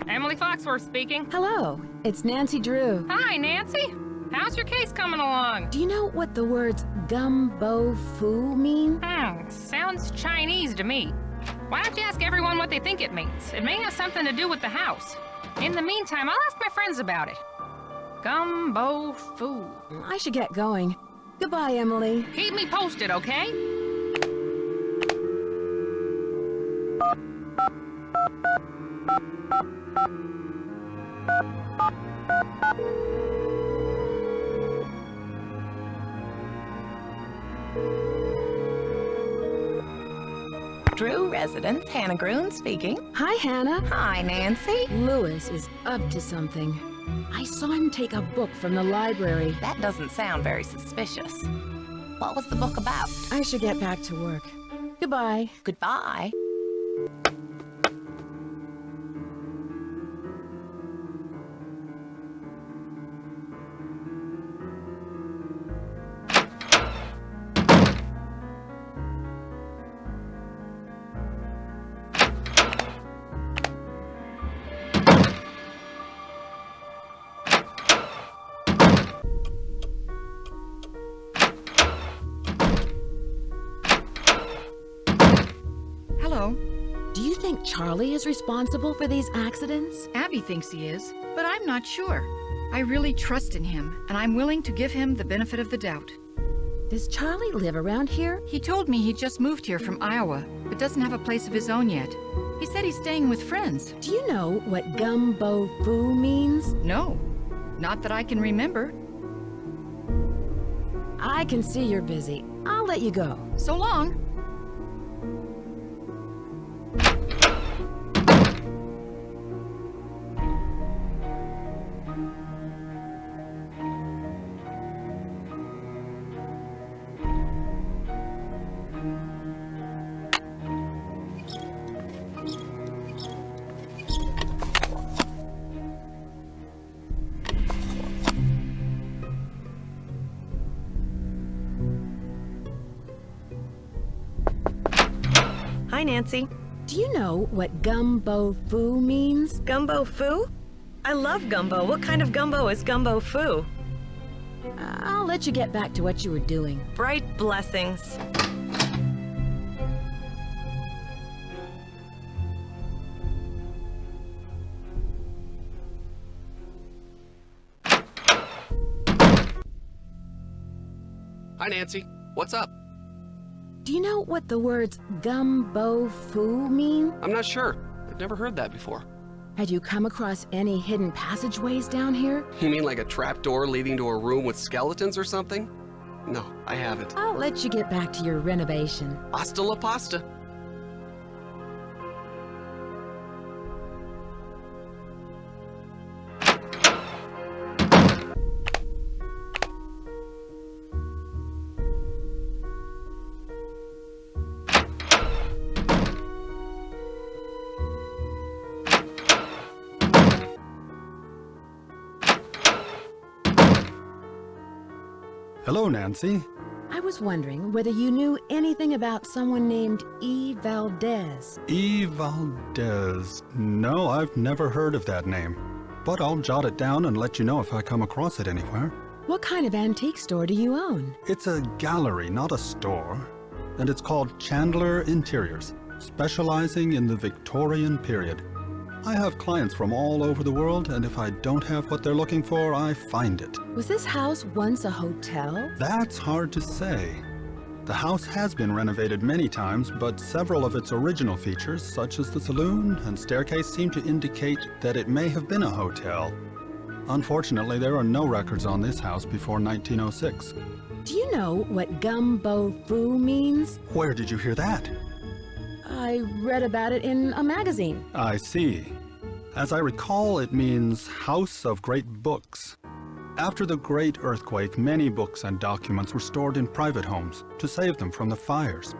[SPEAKER 10] Emily Foxworth speaking.
[SPEAKER 1] Hello, it's Nancy Drew.
[SPEAKER 10] Hi, Nancy. How's your case coming along?
[SPEAKER 1] Do you know what the words gumbo foo mean?
[SPEAKER 10] Sounds Chinese to me. Why don't you ask everyone what they think it means? It may have something to do with the house. In the meantime, I'll ask my friends about it. Gumbo foo.
[SPEAKER 1] I should get going. Goodbye, Emily.
[SPEAKER 10] Keep me posted, okay?
[SPEAKER 6] Drew residence, Hannah Groon speaking.
[SPEAKER 1] Hi, Hannah.
[SPEAKER 6] Hi, Nancy.
[SPEAKER 1] Lewis is up to something. I saw him take a book from the library.
[SPEAKER 6] That doesn't sound very suspicious. What was the book about?
[SPEAKER 1] I should get back to work. Goodbye.
[SPEAKER 6] Goodbye.
[SPEAKER 3] Hello.
[SPEAKER 1] Charlie is responsible for these accidents?
[SPEAKER 3] Abby thinks he is, but I'm not sure. I really trust in him, and I'm willing to give him the benefit of the doubt.
[SPEAKER 1] Does Charlie live around here?
[SPEAKER 3] He told me he just moved here from Iowa, but doesn't have a place of his own yet. He said he's staying with friends.
[SPEAKER 1] Do you know what gumbo foo means?
[SPEAKER 3] No, not that I can remember.
[SPEAKER 1] I can see you're busy. I'll let you go.
[SPEAKER 3] So long.
[SPEAKER 2] Hi, Nancy.
[SPEAKER 1] Do you know what gumbo foo means?
[SPEAKER 2] Gumbo foo? I love gumbo. What kind of gumbo is gumbo foo?
[SPEAKER 1] I'll let you get back to what you were doing.
[SPEAKER 2] Bright blessings.
[SPEAKER 4] Hi, Nancy. What's up?
[SPEAKER 1] Do you know what the words gumbo foo mean?
[SPEAKER 4] I'm not sure. I've never heard that before.
[SPEAKER 1] Had you come across any hidden passageways down here?
[SPEAKER 4] You mean like a trapdoor leading to a room with skeletons or something? No, I haven't.
[SPEAKER 1] I'll let you get back to your renovation.
[SPEAKER 4] Hasta la pasta.
[SPEAKER 5] Hello, Nancy.
[SPEAKER 1] I was wondering whether you knew anything about someone named E. Valdez.
[SPEAKER 5] E. Valdez. No, I've never heard of that name. But I'll jot it down and let you know if I come across it anywhere.
[SPEAKER 1] What kind of antique store do you own?
[SPEAKER 5] It's a gallery, not a store. And it's called Chandler Interiors, specializing in the Victorian period. I have clients from all over the world, and if I don't have what they're looking for, I find it.
[SPEAKER 1] Was this house once a hotel?
[SPEAKER 5] That's hard to say. The house has been renovated many times, but several of its original features, such as the saloon and staircase, seem to indicate that it may have been a hotel. Unfortunately, there are no records on this house before 1906.
[SPEAKER 1] Do you know what gumbo foo means?
[SPEAKER 5] Where did you hear that?
[SPEAKER 1] I read about it in a magazine.
[SPEAKER 5] I see. As I recall, it means House of Great Books. After the Great Earthquake, many books and documents were stored in private homes to save them from the fires.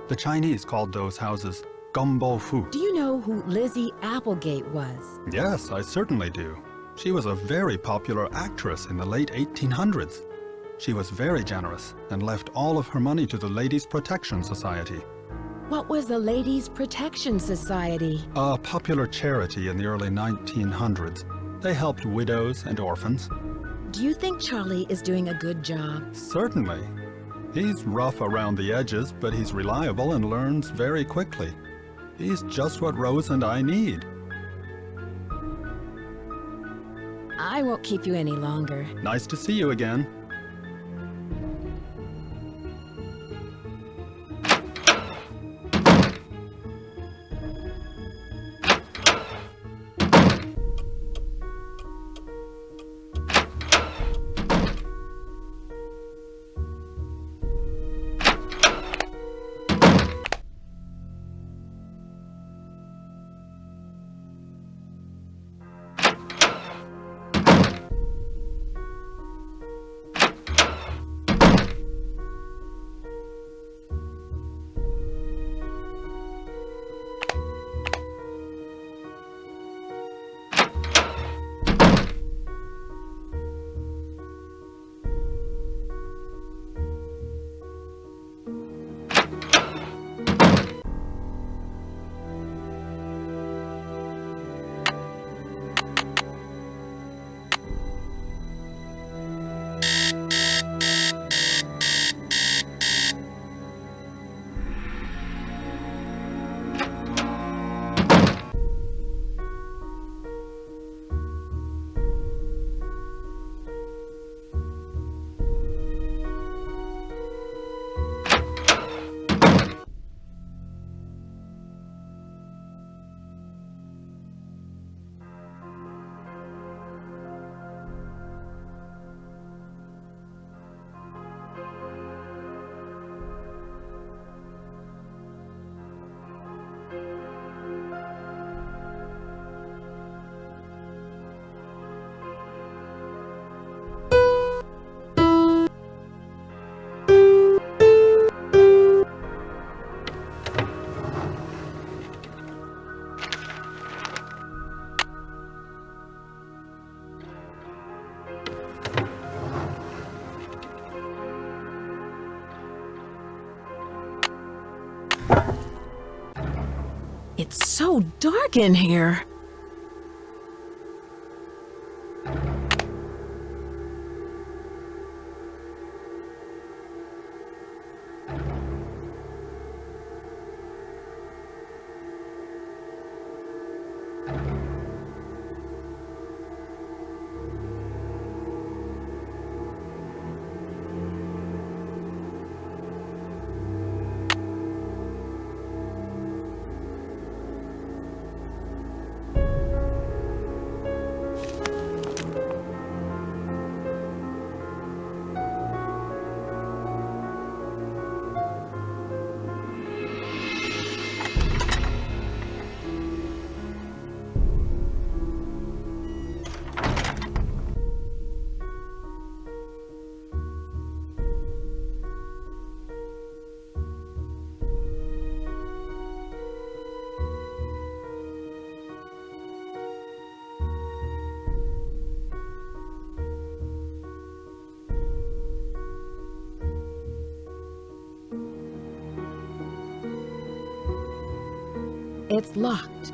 [SPEAKER 5] The Chinese called those houses gumbo foo.
[SPEAKER 1] Do you know who Lizzie Applegate was?
[SPEAKER 5] Yes, I certainly do. She was a very popular actress in the late 1800s. She was very generous and left all of her money to the Ladies' Protection Society.
[SPEAKER 1] What was the Ladies' Protection Society?
[SPEAKER 5] A popular charity in the early 1900s. They helped widows and orphans.
[SPEAKER 1] Do you think Charlie is doing a good job?
[SPEAKER 5] Certainly. He's rough around the edges, but he's reliable and learns very quickly. He's just what Rose and I need.
[SPEAKER 1] I won't keep you any longer.
[SPEAKER 5] Nice to see you again.
[SPEAKER 1] It's so dark in here. It's locked.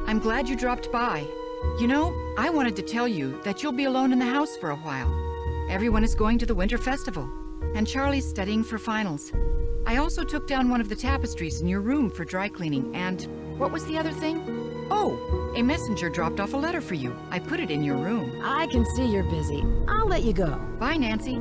[SPEAKER 3] I'm glad you dropped by. You know, I wanted to tell you that you'll be alone in the house for a while. Everyone is going to the Winter Festival, and Charlie's studying for finals. I also took down one of the tapestries in your room for dry cleaning, and what was the other thing? Oh, a messenger dropped off a letter for you. I put it in your room.
[SPEAKER 1] I can see you're busy. I'll let you go.
[SPEAKER 3] Bye, Nancy.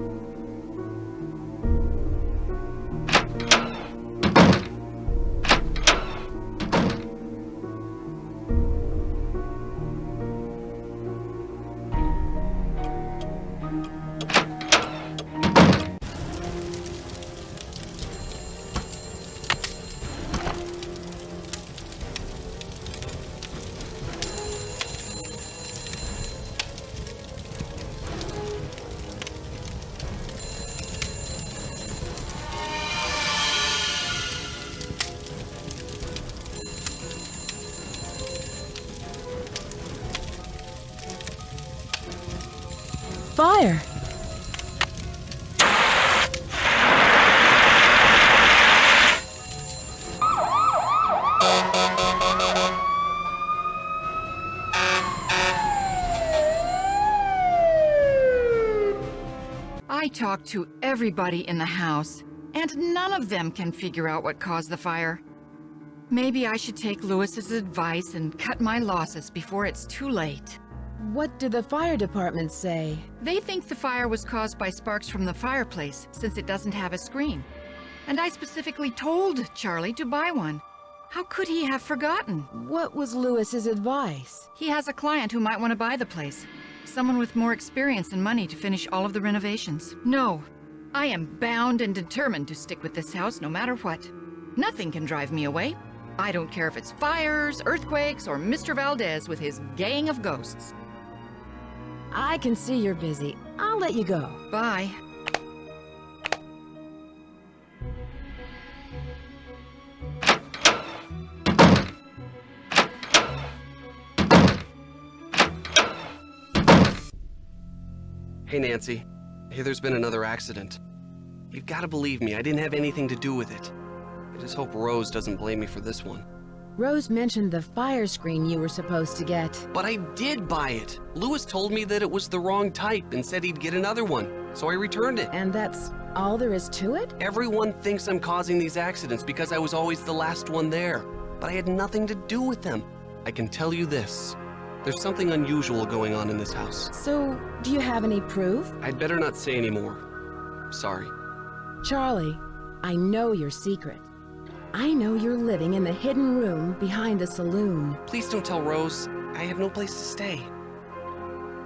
[SPEAKER 1] Fire!
[SPEAKER 3] I talked to everybody in the house, and none of them can figure out what caused the fire. Maybe I should take Lewis's advice and cut my losses before it's too late.
[SPEAKER 1] What did the fire department say?
[SPEAKER 3] They think the fire was caused by sparks from the fireplace, since it doesn't have a screen. And I specifically told Charlie to buy one. How could he have forgotten?
[SPEAKER 1] What was Lewis's advice?
[SPEAKER 3] He has a client who might want to buy the place. Someone with more experience and money to finish all of the renovations. No, I am bound and determined to stick with this house no matter what. Nothing can drive me away. I don't care if it's fires, earthquakes, or Mr. Valdez with his gang of ghosts.
[SPEAKER 1] I can see you're busy. I'll let you go.
[SPEAKER 3] Bye.
[SPEAKER 4] Hey, Nancy. Hey, there's been another accident. You've got to believe me, I didn't have anything to do with it. I just hope Rose doesn't blame me for this one.
[SPEAKER 1] Rose mentioned the fire screen you were supposed to get.
[SPEAKER 4] But I did buy it. Lewis told me that it was the wrong type and said he'd get another one, so I returned it.
[SPEAKER 1] And that's all there is to it?
[SPEAKER 4] Everyone thinks I'm causing these accidents because I was always the last one there, but I had nothing to do with them. I can tell you this. There's something unusual going on in this house.
[SPEAKER 1] So, do you have any proof?
[SPEAKER 4] I'd better not say any more. Sorry.
[SPEAKER 1] Charlie, I know your secret. I know you're living in the hidden room behind the saloon.
[SPEAKER 4] Please don't tell Rose. I have no place to stay.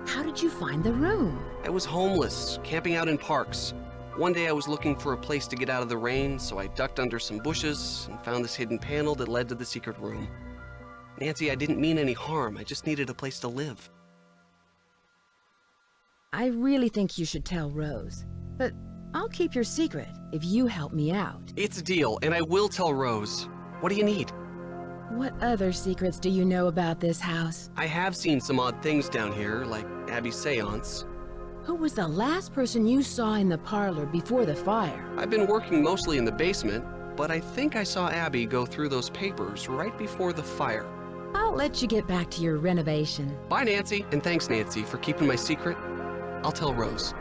[SPEAKER 1] How did you find the room?
[SPEAKER 4] I was homeless, camping out in parks. One day I was looking for a place to get out of the rain, so I ducked under some bushes and found this hidden panel that led to the secret room. Nancy, I didn't mean any harm. I just needed a place to live.
[SPEAKER 1] I really think you should tell Rose, but I'll keep your secret if you help me out.
[SPEAKER 4] It's a deal, and I will tell Rose. What do you need?
[SPEAKER 1] What other secrets do you know about this house?
[SPEAKER 4] I have seen some odd things down here, like Abby's seance.
[SPEAKER 1] Who was the last person you saw in the parlor before the fire?
[SPEAKER 4] I've been working mostly in the basement, but I think I saw Abby go through those papers right before the fire.
[SPEAKER 1] I'll let you get back to your renovation.
[SPEAKER 4] Bye, Nancy, and thanks, Nancy, for keeping my secret. I'll tell Rose.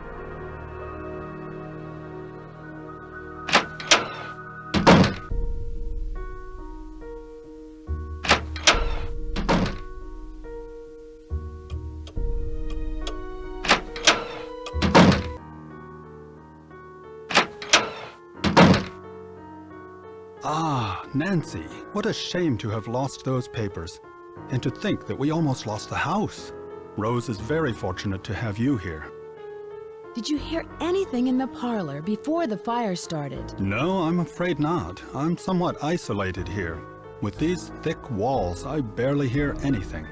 [SPEAKER 5] Ah, Nancy, what a shame to have lost those papers. And to think that we almost lost the house. Rose is very fortunate to have you here.
[SPEAKER 1] Did you hear anything in the parlor before the fire started?
[SPEAKER 5] No, I'm afraid not. I'm somewhat isolated here. With these thick walls, I barely hear anything.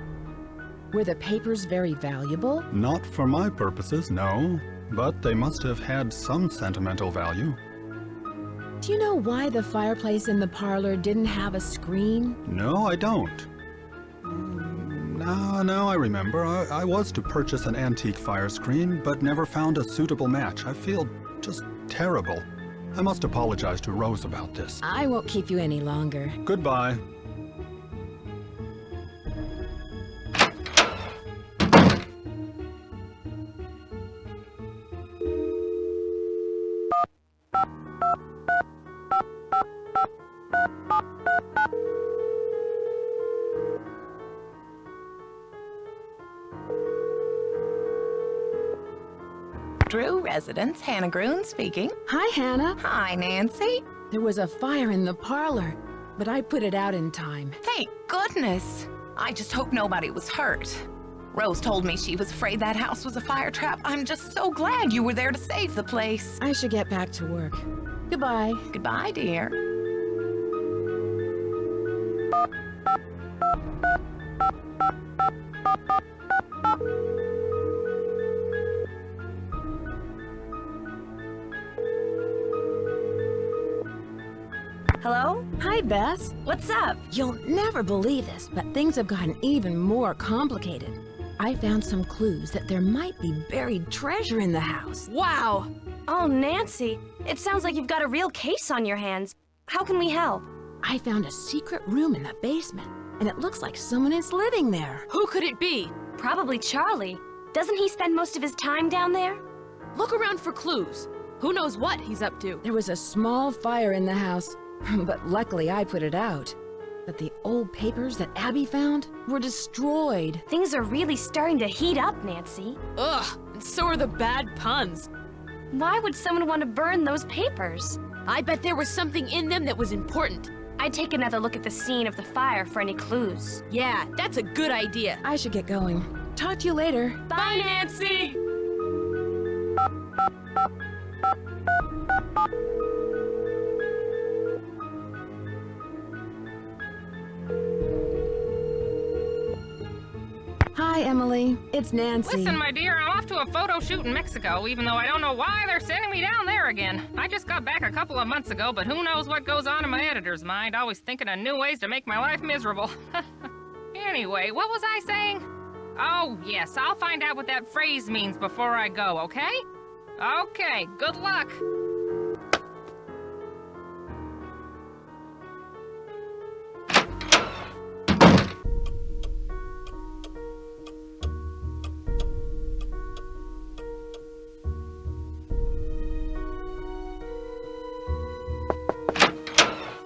[SPEAKER 1] Were the papers very valuable?
[SPEAKER 5] Not for my purposes, no. But they must have had some sentimental value.
[SPEAKER 1] Do you know why the fireplace in the parlor didn't have a screen?
[SPEAKER 5] No, I don't. Now I remember. I was to purchase an antique fire screen, but never found a suitable match. I feel just terrible. I must apologize to Rose about this.
[SPEAKER 1] I won't keep you any longer.
[SPEAKER 5] Goodbye.
[SPEAKER 6] Drew Residence, Hannah Groon speaking.
[SPEAKER 1] Hi, Hannah.
[SPEAKER 6] Hi, Nancy.
[SPEAKER 1] There was a fire in the parlor, but I put it out in time.
[SPEAKER 6] Thank goodness. I just hope nobody was hurt. Rose told me she was afraid that house was a fire trap. I'm just so glad you were there to save the place.
[SPEAKER 1] I should get back to work. Goodbye.
[SPEAKER 6] Goodbye, dear.
[SPEAKER 7] Hello?
[SPEAKER 1] Hi, Bess.
[SPEAKER 7] What's up?
[SPEAKER 1] You'll never believe this, but things have gotten even more complicated. I found some clues that there might be buried treasure in the house.
[SPEAKER 8] Wow!
[SPEAKER 7] Oh, Nancy, it sounds like you've got a real case on your hands. How can we help?
[SPEAKER 1] I found a secret room in the basement, and it looks like someone is living there.
[SPEAKER 8] Who could it be?
[SPEAKER 7] Probably Charlie. Doesn't he spend most of his time down there?
[SPEAKER 8] Look around for clues. Who knows what he's up to?
[SPEAKER 1] There was a small fire in the house, but luckily I put it out. But the old papers that Abby found were destroyed.
[SPEAKER 7] Things are really starting to heat up, Nancy.
[SPEAKER 8] Ugh, and so are the bad puns.
[SPEAKER 7] Why would someone want to burn those papers?
[SPEAKER 8] I bet there was something in them that was important.
[SPEAKER 7] I'd take another look at the scene of the fire for any clues.
[SPEAKER 8] Yeah, that's a good idea.
[SPEAKER 1] I should get going. Talk to you later.
[SPEAKER 8] Bye, Nancy!
[SPEAKER 1] Hi, Emily. It's Nancy.
[SPEAKER 10] Listen, my dear, I'm off to a photo shoot in Mexico, even though I don't know why they're sending me down there again. I just got back a couple of months ago, but who knows what goes on in my editor's mind, always thinking of new ways to make my life miserable. Anyway, what was I saying? Oh, yes, I'll find out what that phrase means before I go, okay? Okay, good luck.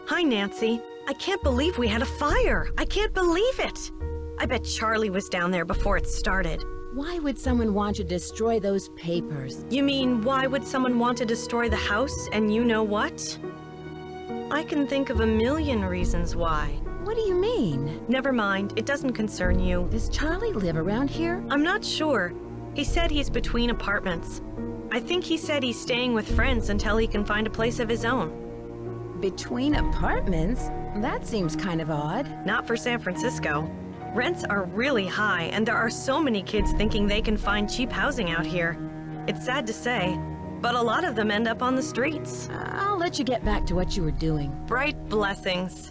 [SPEAKER 2] Hi, Nancy. I can't believe we had a fire. I can't believe it. I bet Charlie was down there before it started.
[SPEAKER 1] Why would someone want to destroy those papers?
[SPEAKER 2] You mean, why would someone want to destroy the house and you know what? I can think of a million reasons why.
[SPEAKER 1] What do you mean?
[SPEAKER 2] Never mind, it doesn't concern you.
[SPEAKER 1] Does Charlie live around here?
[SPEAKER 2] I'm not sure. He said he's between apartments. I think he said he's staying with friends until he can find a place of his own.
[SPEAKER 1] Between apartments? That seems kind of odd.
[SPEAKER 2] Not for San Francisco. Rents are really high, and there are so many kids thinking they can find cheap housing out here. It's sad to say, but a lot of them end up on the streets.
[SPEAKER 1] I'll let you get back to what you were doing.
[SPEAKER 2] Bright blessings.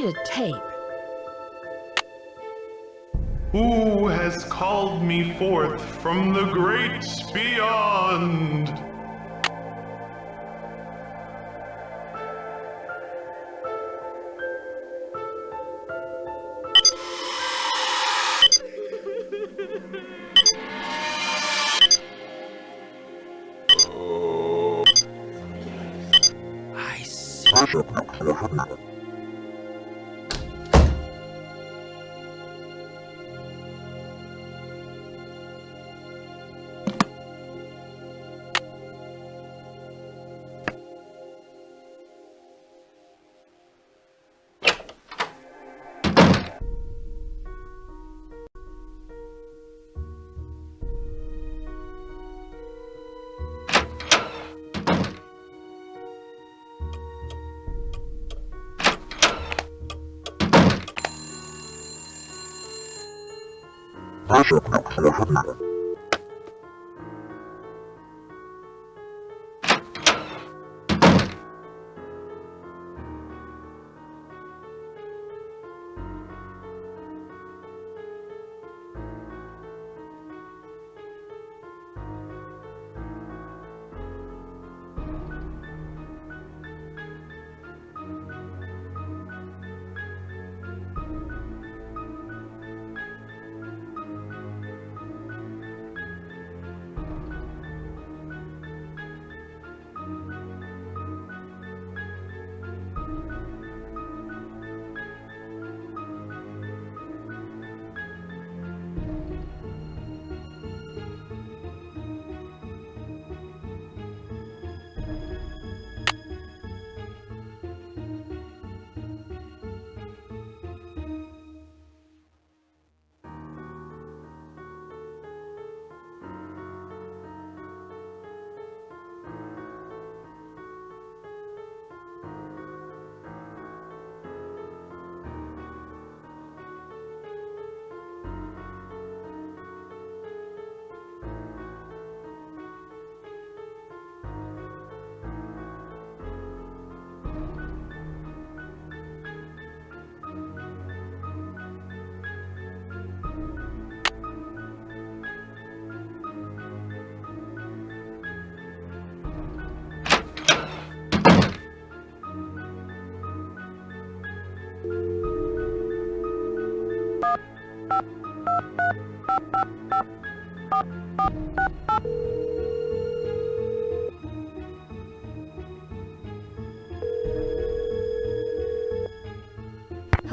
[SPEAKER 1] need a tape.
[SPEAKER 9] Who has called me forth from the great beyond?
[SPEAKER 4] I see.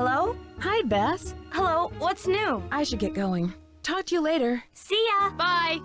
[SPEAKER 7] Hello?
[SPEAKER 1] Hi, Bess.
[SPEAKER 7] Hello, what's new?
[SPEAKER 1] I should get going. Talk to you later.
[SPEAKER 7] See ya!
[SPEAKER 8] Bye.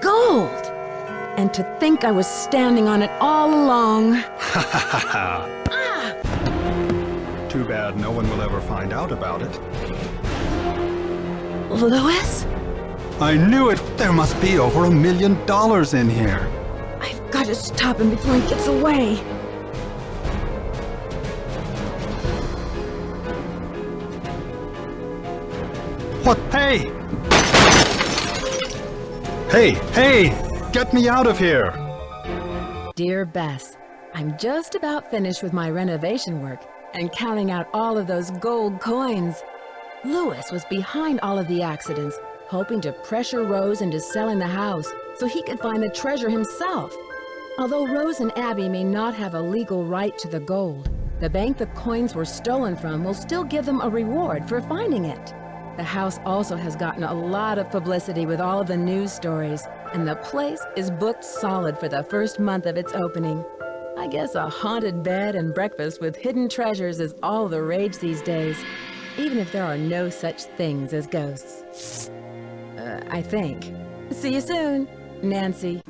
[SPEAKER 1] Gold! And to think I was standing on it all along.
[SPEAKER 5] Too bad no one will ever find out about it.
[SPEAKER 1] Louis?
[SPEAKER 5] I knew it! There must be over $1 million in here.
[SPEAKER 1] I've got to stop him before he gets away.
[SPEAKER 5] What? Hey! Hey! Get me out of here!
[SPEAKER 1] Dear Bess, I'm just about finished with my renovation work and counting out all of those gold coins. Louis was behind all of the accidents, hoping to pressure Rose into selling the house so he could find the treasure himself. Although Rose and Abby may not have a legal right to the gold, the bank the coins were stolen from will still give them a reward for finding it. The house also has gotten a lot of publicity with all of the news stories, and the place is booked solid for the first month of its opening. I guess a haunted bed and breakfast with hidden treasures is all the rage these days, even if there are no such things as ghosts. I think. See you soon, Nancy.